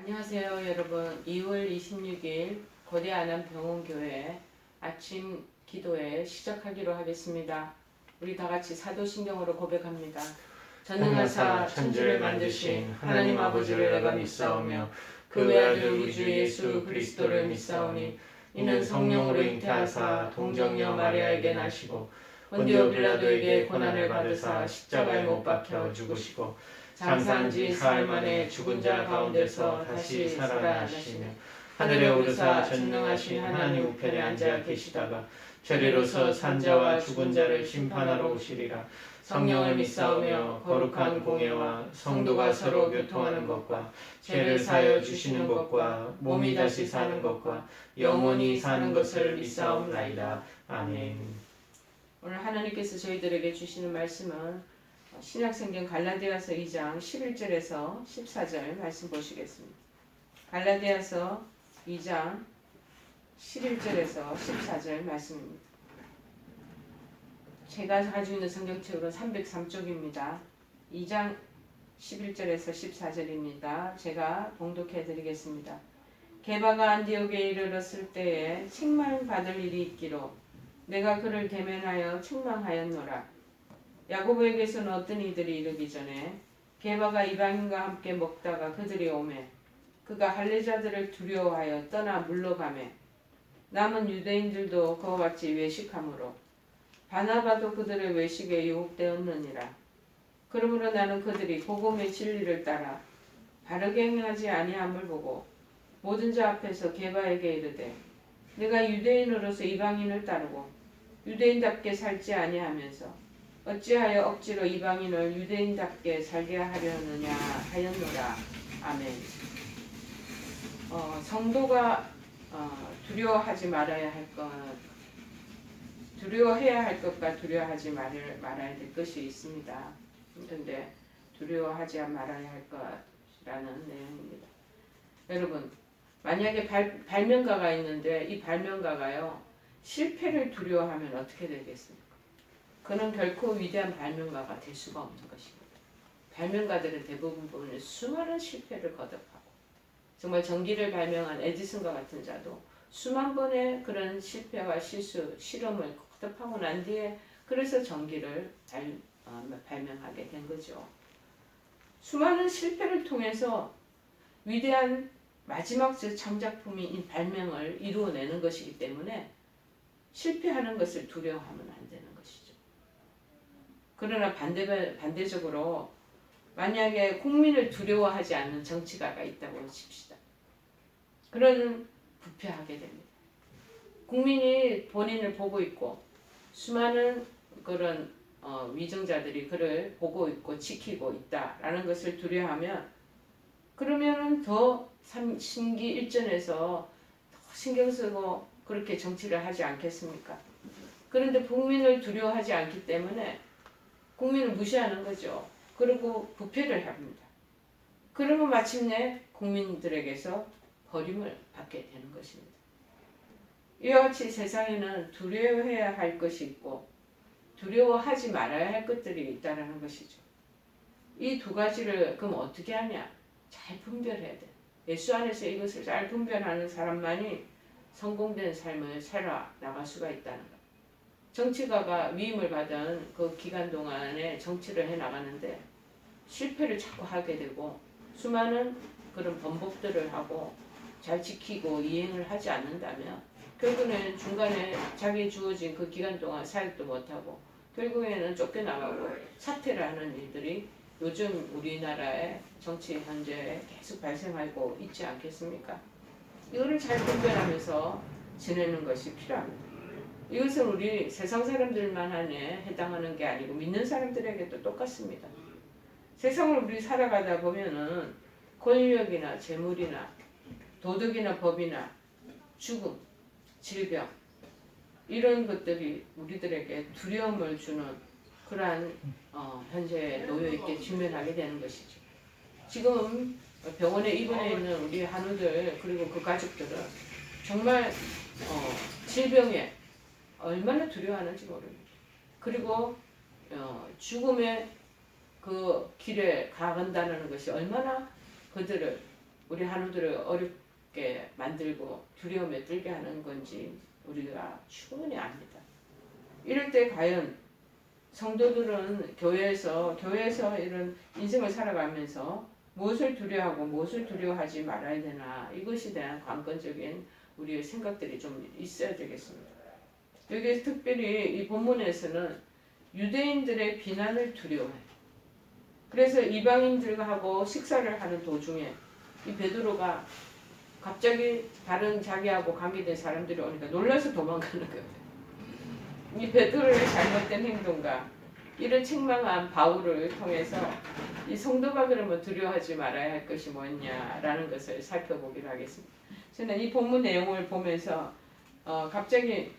안녕하세요 여러분. 2월 26일 고대 안암병원교회 아침 기도회 시작하기로 하겠습니다. 우리 다같이 사도신경으로 고백합니다. 전능하사 천지를 만드신 하나님 아버지를 내가 믿사오며 그 외아들 우리 주 예수 그리스도를 믿사오니 이는 성령으로 잉태하사 동정녀 마리아에게 나시고 본디오 빌라도에게 고난을 받으사 십자가에 못 박혀 죽으시고 장사한 지 사흘 만에 죽은 자 가운데서 다시 살아나시며 하늘에 오르사 전능하신 하나님 우편에 앉아 계시다가 저리로서 산자와 죽은 자를 심판하러 오시리라. 성령을 믿사오며 거룩한 공예와 성도가 서로 교통하는 것과 죄를 사하여 주시는 것과 몸이 다시 사는 것과 영원히 사는 것을 믿사옵나이다. 아멘. 오늘 하나님께서 저희들에게 주시는 말씀은 신약성경 갈라디아서 2장 11절에서 14절 말씀 보시겠습니다. 갈라디아서 2장 11절에서 14절 말씀입니다. 제가 가지고 있는 성경책으로는 303쪽입니다. 2장 11절에서 14절입니다. 제가 봉독해 드리겠습니다. 게바가 안디옥에 이르렀을 때에 책망받을 일이 있기로 내가 그를 대면하여 책망하였노라. 야고보에게서는 어떤 이들이 이르기 전에 게바가 이방인과 함께 먹다가 그들이 오매 그가 할례자들을 두려워하여 떠나 물러가매 남은 유대인들도 그와 같이 외식하므로 바나바도 그들의 외식에 유혹되었느니라. 그러므로 나는 그들이 복음의 진리를 따라 바르게 행하지 아니함을 보고 모든 자 앞에서 게바에게 이르되 내가 유대인으로서 이방인을 따르고 유대인답게 살지 아니하면서 어찌하여 억지로 이방인을 유대인답게 살게 하려느냐 하였노라. 아멘. 성도가 두려워하지 말아야 할 것, 두려워해야 할 것과 두려워하지 말아야 될 것이 있습니다. 그런데 두려워하지 말아야 할 것이라는 내용입니다. 여러분, 만약에 발명가가 있는데 이 발명가가요 실패를 두려워하면 어떻게 되겠습니까? 그는 결코 위대한 발명가가 될 수가 없는 것입니다. 발명가들은 대부분 수많은 실패를 거듭하고 정말 전기를 발명한 에디슨과 같은 자도 수만 번의 그런 실패와 실험을 거듭하고 난 뒤에 그래서 전기를 발명하게 된 거죠. 수많은 실패를 통해서 위대한 마지막 창작품인 발명을 이루어내는 것이기 때문에 실패하는 것을 두려워하면 안 되는 것이죠. 그러나 반대적으로 만약에 국민을 두려워하지 않는 정치가가 있다고 칩시다. 그러면 부패하게 됩니다. 국민이 본인을 보고 있고 수많은 그런 위정자들이 그를 보고 있고 지키고 있다라는 것을 두려워하면 그러면은 더 심기일전해서 더 신경 쓰고 그렇게 정치를 하지 않겠습니까? 그런데 국민을 두려워하지 않기 때문에 국민을 무시하는 거죠. 그리고 부패를 합니다. 그러면 마침내 국민들에게서 버림을 받게 되는 것입니다. 이와 같이 세상에는 두려워해야 할 것이 있고 두려워하지 말아야 할 것들이 있다는 것이죠. 이 두 가지를 그럼 어떻게 하냐? 잘 분별해야 돼. 예수 안에서 이것을 잘 분별하는 사람만이 성공된 삶을 살아 나갈 수가 있다는 것. 정치가가 위임을 받은 그 기간 동안에 정치를 해나가는데 실패를 자꾸 하게 되고 수많은 그런 번복들을 하고 잘 지키고 이행을 하지 않는다면 결국에는 중간에 자기 주어진 그 기간 동안 사역도 못하고 결국에는 쫓겨나가고 사퇴를 하는 일들이 요즘 우리나라의 정치 현재에 계속 발생하고 있지 않겠습니까? 이거를 잘 분별하면서 지내는 것이 필요합니다. 이것은 우리 세상 사람들만에 해당하는 게 아니고 믿는 사람들에게도 똑같습니다. 세상을 우리 살아가다 보면은 권력이나 재물이나 도덕이나 법이나 죽음, 질병 이런 것들이 우리들에게 두려움을 주는 그러한 현재에 놓여있게 직면하게 되는 것이죠. 지금 병원에 입원해 있는 우리 한우들 그리고 그 가족들은 정말 질병에 얼마나 두려워하는지 모릅니다. 그리고 죽음의 그 길에 가간다는 것이 얼마나 그들을 우리 한우들을 어렵게 만들고 두려움에 떨게 하는 건지 우리가 충분히 압니다. 이럴 때 과연 성도들은 교회에서 이런 인생을 살아가면서 무엇을 두려워하고 무엇을 두려워하지 말아야 되나, 이것에 대한 관건적인 우리의 생각들이 좀 있어야 되겠습니다. 여기 특별히 이 본문에서는 유대인들의 비난을 두려워해요. 그래서 이방인들하고 식사를 하는 도중에 이 베드로가 갑자기 다른 자기하고 관계된 사람들이 오니까 놀라서 도망가는 거예요. 이 베드로의 잘못된 행동과 이런 책망한 바울을 통해서 이 성도가 그러면 두려워하지 말아야 할 것이 뭐냐라는 것을 살펴보기로 하겠습니다. 저는 이 본문 내용을 보면서 갑자기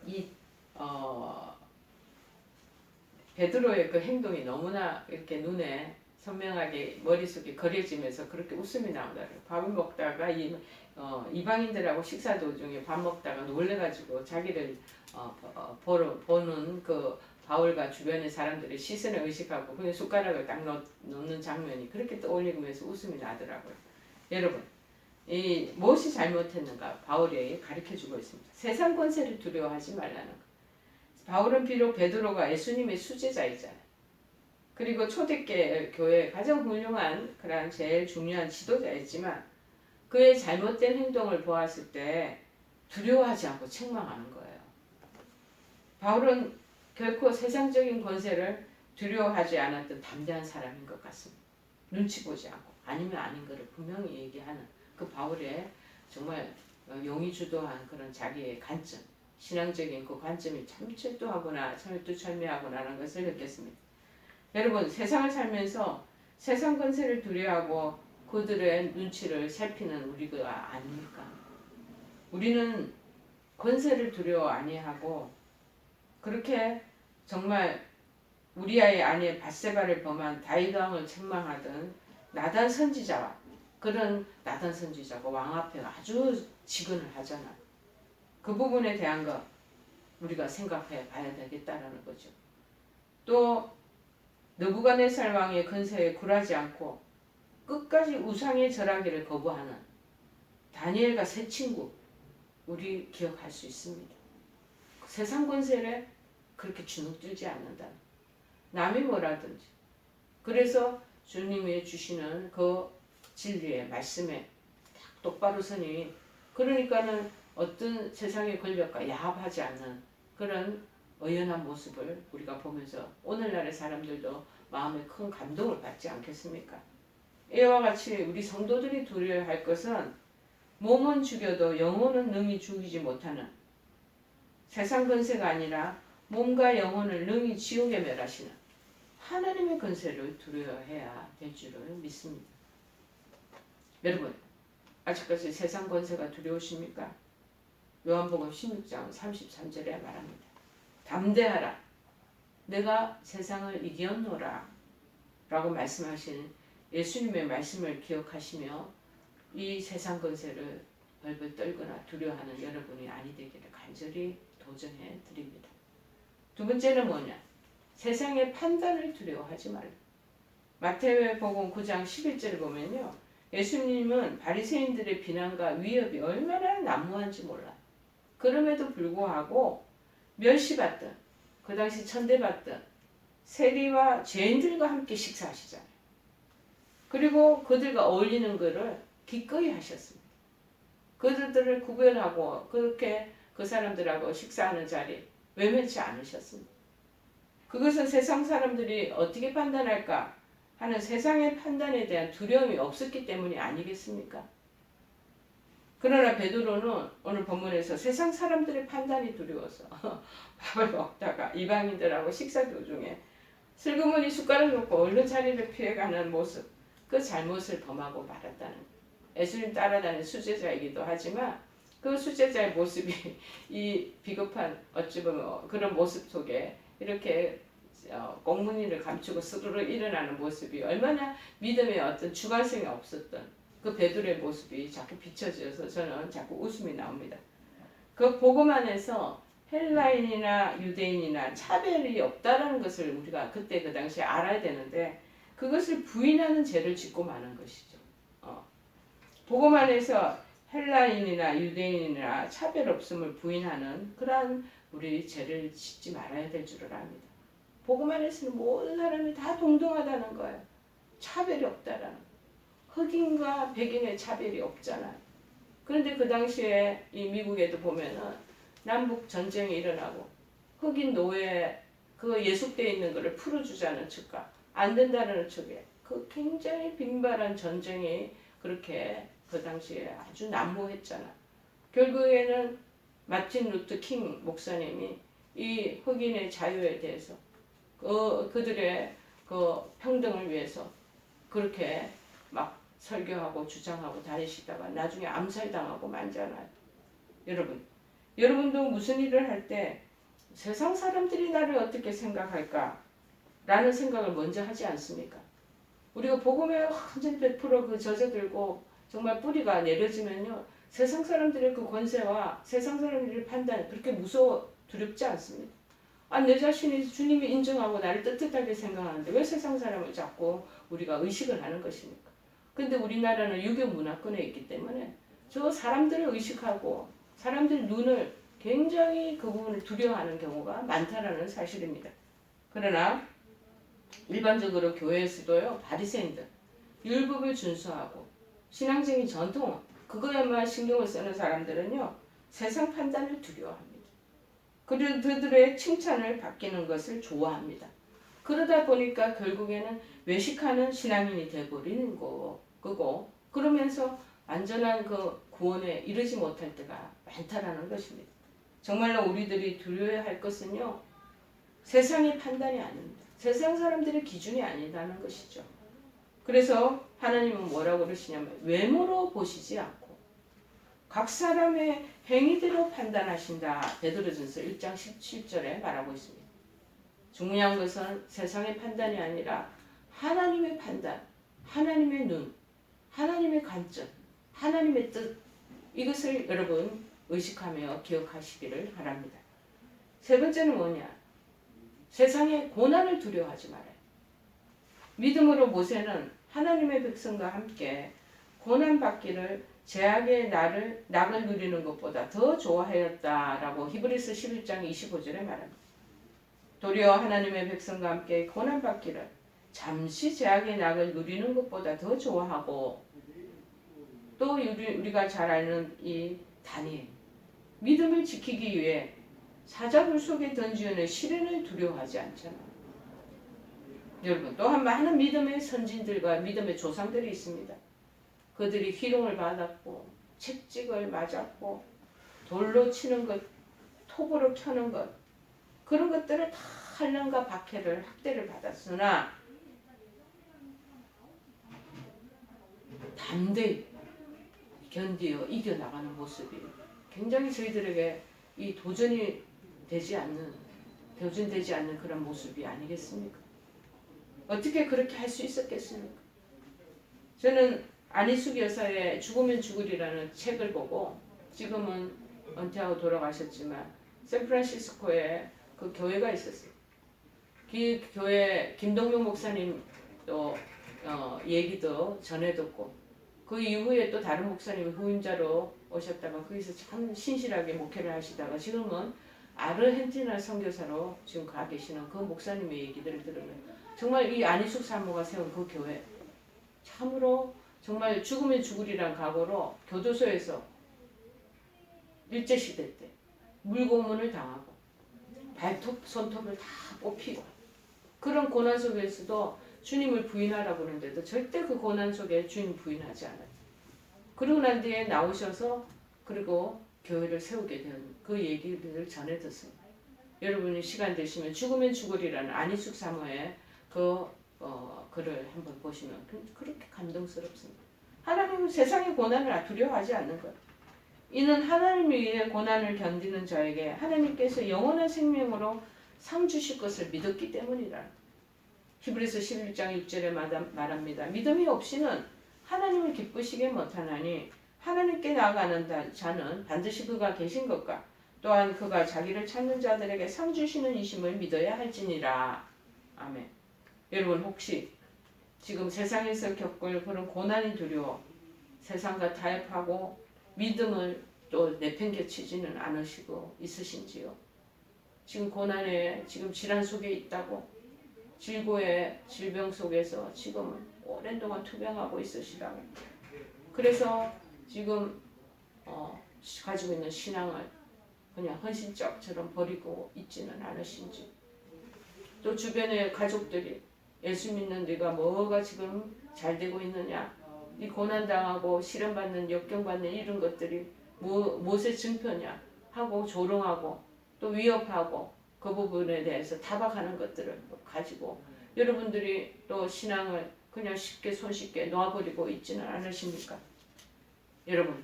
이 베드로의 그 행동이 너무나 이렇게 눈에 선명하게 머릿속에 그려지면서 그렇게 웃음이 나오더라고요. 밥을 먹다가 이방인들하고 식사 도중에 밥 먹다가 놀래가지고 자기를 보는 그 바울과 주변의 사람들의 시선을 의식하고 그냥 숟가락을 딱 놓는 장면이 그렇게 떠올리면서 웃음이 나더라고요. 여러분, 이 무엇이 잘못했는가 바울이 가르쳐주고 있습니다. 세상 권세를 두려워하지 말라는 것. 바울은 비록 베드로가 예수님의 수제자이잖아요. 그리고 초대교회 교회의 가장 훌륭한 그런 제일 중요한 지도자였지만 그의 잘못된 행동을 보았을 때 두려워하지 않고 책망하는 거예요. 바울은 결코 세상적인 권세를 두려워하지 않았던 담대한 사람인 것 같습니다. 눈치 보지 않고 아니면 아닌 것을 분명히 얘기하는 그 바울의 정말 용이 주도한 그런 자기의 관점, 신앙적인 그 관점이 참 철두하구나, 철두철미하구나라는 것을 느꼈습니다. 여러분, 세상을 살면서 세상 권세를 두려워하고 그들의 눈치를 살피는 우리가 아닙니까? 우리는 권세를 두려워 아니하고 그렇게 정말 우리아의 아내 밧세바를 범한 다윗 왕을 책망하던 나단 선지자와 그런 나단 선지자가 왕 앞에 아주 직언을 하잖아. 그 부분에 대한 거 우리가 생각해 봐야 되겠다라는 거죠. 또 느부갓네살 왕의 권세에 굴하지 않고 끝까지 우상의 절하기를 거부하는 다니엘과 세 친구 우리 기억할 수 있습니다. 세상 권세를 그렇게 주눅들지 않는다. 남이 뭐라든지. 그래서 주님이 주시는 그 진리의 말씀에 딱 똑바로 서니 그러니까는 어떤 세상의 권력과 야합하지 않는 그런 의연한 모습을 우리가 보면서 오늘날의 사람들도 마음에 큰 감동을 받지 않겠습니까? 이와 같이 우리 성도들이 두려워할 것은 몸은 죽여도 영혼은 능히 죽이지 못하는 세상 권세가 아니라 몸과 영혼을 능히 지옥에 멸하시는 하나님의 권세를 두려워해야 될 줄을 믿습니다. 여러분, 아직까지 세상 권세가 두려우십니까? 요한복음 16장 33절에 말합니다. 담대하라. 내가 세상을 이겼노라. 라고 말씀하시는 예수님의 말씀을 기억하시며 이 세상 권세를 벌벌 떨거나 두려워하는 여러분이 아니 되기를 간절히 도전해 드립니다. 두 번째는 뭐냐? 세상의 판단을 두려워하지 말라. 마태복음 9장 11절을 보면요. 예수님은 바리새인들의 비난과 위협이 얼마나 난무한지 몰라. 그럼에도 불구하고 멸시받던 그 당시 천대받던 세리와 죄인들과 함께 식사하시잖아요. 그리고 그들과 어울리는 것을 기꺼이 하셨습니다. 그들을 구별하고 그렇게 그 사람들하고 식사하는 자리 외면치 않으셨습니다. 그것은 세상 사람들이 어떻게 판단할까 하는 세상의 판단에 대한 두려움이 없었기 때문이 아니겠습니까? 그러나 베드로는 오늘 본문에서 세상 사람들의 판단이 두려워서 밥을 먹다가 이방인들하고 식사 도중에 슬그머니 숟가락 놓고 얼른 자리를 피해가는 모습, 그 잘못을 범하고 말았다는 예수님 따라다니는 수제자이기도 하지만 그 수제자의 모습이 이 비겁한 어찌 보면 그런 모습 속에 이렇게 꽁무니를 감추고 스르르 일어나는 모습이 얼마나 믿음의 어떤 주관성이 없었던 그 베드로의 모습이 자꾸 비춰져서 저는 자꾸 웃음이 나옵니다. 그 복음 안에서 헬라인이나 유대인이나 차별이 없다라는 것을 우리가 그때 그 당시에 알아야 되는데 그것을 부인하는 죄를 짓고 마는 것이죠. 복음 안에서 헬라인이나 유대인이나 차별 없음을 부인하는 그러한 우리 죄를 짓지 말아야 될 줄을 압니다. 복음 안에서는 모든 사람이 다 동등하다는 거예요. 차별이 없다라는 거예요. 흑인과 백인의 차별이 없잖아요. 그런데 그 당시에 이 미국에도 보면은 남북 전쟁이 일어나고 흑인 노예 그 예속되어 있는 것을 풀어주자는 측과 안 된다는 측에 그 굉장히 빈발한 전쟁이 그렇게 그 당시에 아주 난무했잖아. 결국에는 마틴 루터 킹 목사님이 이 흑인의 자유에 대해서 그들의 그 평등을 위해서 그렇게 막 설교하고 주장하고 다니시다가 나중에 암살당하고 말잖아요. 여러분도 무슨 일을 할 때 세상 사람들이 나를 어떻게 생각할까? 라는 생각을 먼저 하지 않습니까? 우리가 복음에 완전히 100%그 젖어들고 정말 뿌리가 내려지면요. 세상 사람들의 그 권세와 세상 사람들의 판단 그렇게 무서워 두렵지 않습니다. 내 자신이 주님이 인정하고 나를 떳떳하게 생각하는데 왜 세상 사람을 자꾸 우리가 의식을 하는 것입니까? 근데 우리나라는 유교 문화권에 있기 때문에 저 사람들을 의식하고 사람들 눈을 굉장히 그 부분을 두려워하는 경우가 많다라는 사실입니다. 그러나 일반적으로 교회에서도요. 바리새인들 율법을 준수하고 신앙적인 전통 그거에만 신경을 쓰는 사람들은요. 세상 판단을 두려워합니다. 그리고 그들의 칭찬을 받기는 것을 좋아합니다. 그러다 보니까 결국에는 외식하는 신앙인이 되어버리는 거고 그러면서 완전한 그 구원에 이르지 못할 때가 많다라는 것입니다. 정말로 우리들이 두려워야 할 것은요. 세상의 판단이 아닙니다. 세상 사람들의 기준이 아니라는 것이죠. 그래서 하나님은 뭐라고 그러시냐면 외모로 보시지 않고 각 사람의 행위대로 판단하신다. 베드로전서 1장 17절에 말하고 있습니다. 중요한 것은 세상의 판단이 아니라 하나님의 판단, 하나님의 눈, 하나님의 관점, 하나님의 뜻 이것을 여러분 의식하며 기억하시기를 바랍니다. 세 번째는 뭐냐? 세상의 고난을 두려워하지 말아요. 믿음으로 모세는 하나님의 백성과 함께 고난받기를 제약의 낙을 누리는 것보다 더 좋아하였다라고 히브리서 11장 25절에 말합니다. 도리어 하나님의 백성과 함께 고난받기를 잠시 제약의 낙을 누리는 것보다 더 좋아하고 또 우리가 잘 아는 이 다니엘 믿음을 지키기 위해 사자굴 속에 던지는 시련을 두려워하지 않잖아요. 여러분 또한 많은 믿음의 선진들과 믿음의 조상들이 있습니다. 그들이 희롱을 받았고 채찍을 맞았고 돌로 치는 것, 톱으로 켜는 것 그런 것들을 다 한란과 박해를 학대를 받았으나 담대히 견디어 이겨나가는 모습이 굉장히 저희들에게 이 도전되지 않는 그런 모습이 아니겠습니까? 어떻게 그렇게 할 수 있었겠습니까? 저는 안희숙 여사의 죽으면 죽으리라는 책을 보고 지금은 은퇴하고 돌아가셨지만 샌프란시스코에 그 교회가 있었어요. 그 교회 김동명 목사님도 얘기도 전해 듣고 그 이후에 또 다른 목사님이 후임자로 오셨다가 거기서 참 신실하게 목회를 하시다가 지금은 아르헨티나 선교사로 지금 가 계시는 그 목사님의 얘기들을 들으면 정말 이 안희숙 사모가 세운 그 교회 참으로 정말 죽으면 죽으리란 각오로 교도소에서 일제시대 때 물고문을 당하고 발톱, 손톱을 다 뽑히고 그런 고난 속에서도 주님을 부인하라고 하는데도 절대 그 고난 속에 주님 부인하지 않아요. 그러고 난 뒤에 나오셔서 그리고 교회를 세우게 된 그 얘기를 전해 듣습니다. 여러분이 시간 되시면 죽으면 죽으리라는 안희숙 사모의 그 글을 한번 보시면 그렇게 감동스럽습니다. 하나님은 세상의 고난을 두려워하지 않는 것. 이는 하나님 위에 고난을 견디는 자에게 하나님께서 영원한 생명으로 상 주실 것을 믿었기 때문이라. 히브리서 11장 6절에 말합니다. 믿음이 없이는 하나님을 기쁘시게 못하나니 하나님께 나아가는 자는 반드시 그가 계신 것과 또한 그가 자기를 찾는 자들에게 상 주시는 이심을 믿어야 할지니라. 아멘. 여러분 혹시 지금 세상에서 겪을 그런 고난이 두려워 세상과 타협하고 믿음을 또 내팽개치지는 않으시고 있으신지요? 지금 고난에 지금 질환 속에 있다고 질고의 질병 속에서 지금은 오랜 동안 투병하고 있으시다고. 그래서 지금 가지고 있는 신앙을 그냥 헌신짝처럼 버리고 있지는 않으신지. 또 주변의 가족들이 예수 믿는 네가 뭐가 지금 잘 되고 있느냐, 이 고난당하고 시련받는 역경받는 이런 것들이 무엇의 증표냐 하고 조롱하고 또 위협하고 그 부분에 대해서 타박하는 것들을 가지고 여러분들이 또 신앙을 그냥 쉽게 손쉽게 놓아버리고 있지는 않으십니까? 여러분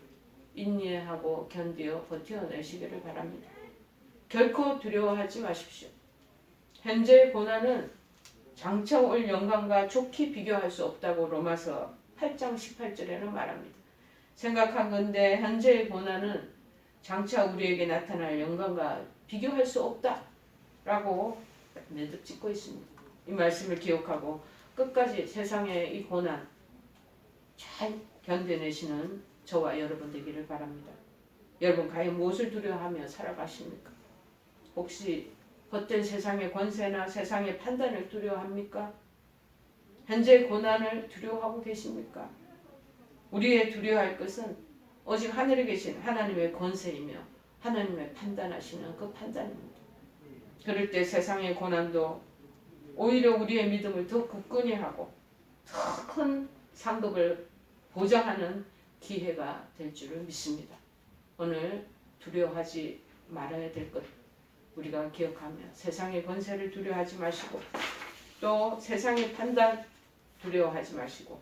인내하고 견디어 버텨내시기를 바랍니다. 결코 두려워하지 마십시오. 현재의 고난은 장차 올 영광과 좋게 비교할 수 없다고 로마서 8장 18절에는 말합니다. 생각하건대 현재의 고난은 장차 우리에게 나타날 영광과 비교할 수 없다라고 매듭 짓고 있습니다. 이 말씀을 기억하고 끝까지 세상의 이 고난 잘 견뎌내시는 저와 여러분 되기를 바랍니다. 여러분 과연 무엇을 두려워하며 살아가십니까? 혹시 헛된 세상의 권세나 세상의 판단을 두려워합니까? 현재의 고난을 두려워하고 계십니까? 우리의 두려워할 것은 오직 하늘에 계신 하나님의 권세이며 하나님의 판단하시는 그 판단입니다. 그럴 때 세상의 고난도 오히려 우리의 믿음을 더 굳건히 하고 더 큰 상급을 보장하는 기회가 될 줄을 믿습니다. 오늘 두려워하지 말아야 될 것 우리가 기억하며 세상의 권세를 두려워하지 마시고 또 세상의 판단 두려워하지 마시고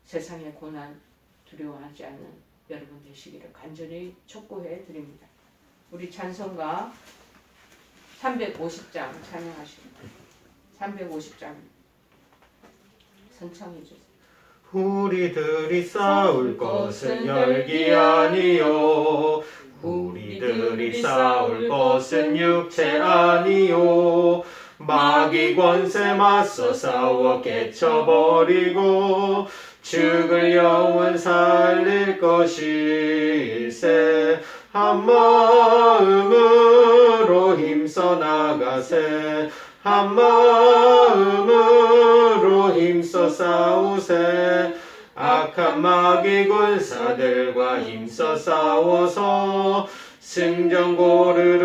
세상의 고난 두려워하지 않는 여러분 되시기를 간절히 촉구해 드립니다. 우리 찬송가 350장 찬양하십니다. 350장 선창해 주세요. 우리들이 싸울 것은 열기 아니요 우리들이 싸울 것은 육체 아니요 마귀 권세 맞서 싸워 깨쳐버리고 죽을 영혼 살릴 것일세 한 마음으로 힘써 나가세 한 마음으로 힘써 싸우세 악한 마귀 군사들과 힘써 싸워서 승전고를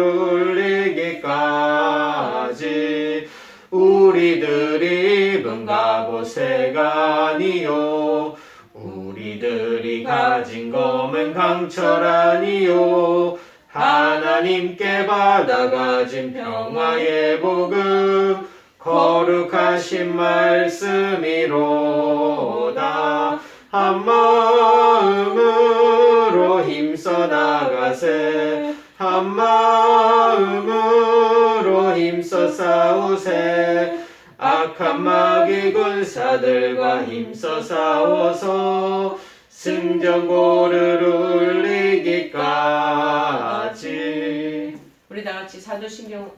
울리기까지 우리들이 입은 갑옷새가 아니요 우리들이 가진 검은 강철 아니요 하나님께 받아가진 평화의 복음 거룩하신 말씀이로다 한 마음으로 힘써 나가세 한 마음으로 힘써 싸우세 악한 마귀 군사들과 힘써 싸워서 승전고를 울리기까지. 우리 다같이 사도신경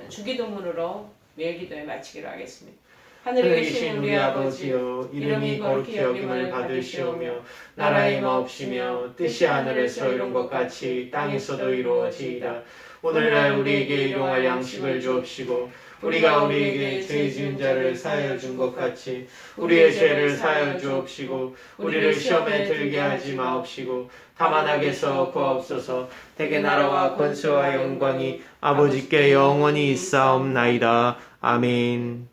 주기도문으로 매일 기도에 마치기로 하겠습니다. 하늘에 계신 우리 아버지여 이름이 거룩히 여김을 받으시오며 나라의 임하옵시며 뜻이 하늘에서 이룬 것 같이 땅에서도 이루어지이다. 오늘날 우리에게 일용할 양식을 주옵시고 우리가 우리에게 죄 지은 자를 사하여 준 것 같이 우리의 죄를 사하여 주옵시고 우리를 시험에 들게 하지 마옵시고 다만 악에서 구하옵소서. 대개 나라와 권세와 영광이 아버지께 영원히 있사옵나이다. 아멘.